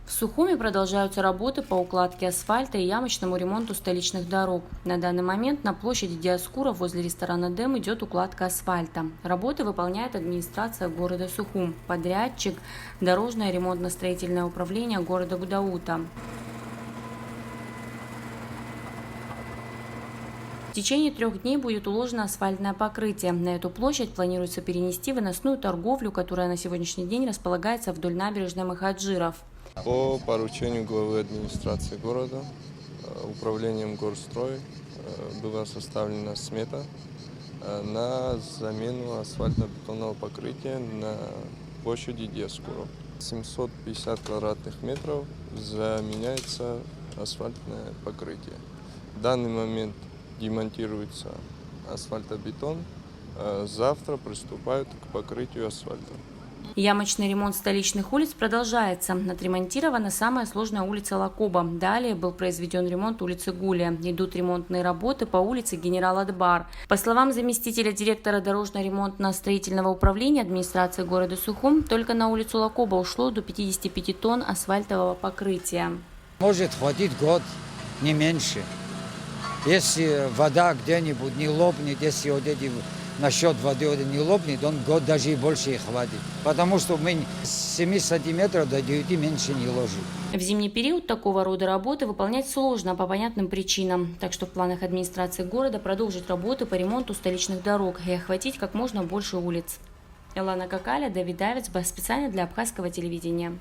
В Сухуми продолжаются работы по укладке асфальта и ямочному ремонту столичных дорог. На данный момент на площади Диаскура возле ресторана «Дэм» идет укладка асфальта. Работы выполняет администрация города Сухум, подрядчик – Дорожное ремонтно-строительное управление города Гудаута. В течение 3 дней будет уложено асфальтное покрытие. На эту площадь планируется перенести выносную торговлю, которая на сегодняшний день располагается вдоль набережной Махаджиров. По поручению главы администрации города, управлением Горстрой была составлена смета на замену асфальтно-бетонного покрытия на площади Диаскура. 750 квадратных метров заменяется асфальтное покрытие. В данный момент демонтируется асфальтобетон, завтра приступают к покрытию асфальта. Ямочный ремонт столичных улиц продолжается. Отремонтирована самая сложная улица Лакоба. Далее был произведен ремонт улицы Гулия. Идут ремонтные работы по улице Генерал Адбар. По словам заместителя директора Дорожно-ремонтно-строительного управления администрации города Сухум, только на улицу Лакоба ушло до 55 тонн асфальтового покрытия. Может хватить год, не меньше. Если вода где-нибудь не лопнет, если вот эти насчет воды не лопнет, он год даже и больше и хватит. Потому что мы с 7 сантиметров до 9 меньше не ложим. В зимний период такого рода работы выполнять сложно по понятным причинам. Так что в планах администрации города продолжить работы по ремонту столичных дорог и охватить как можно больше улиц. Элана Какаля, Давид Давидс, специально для Абхазского телевидения.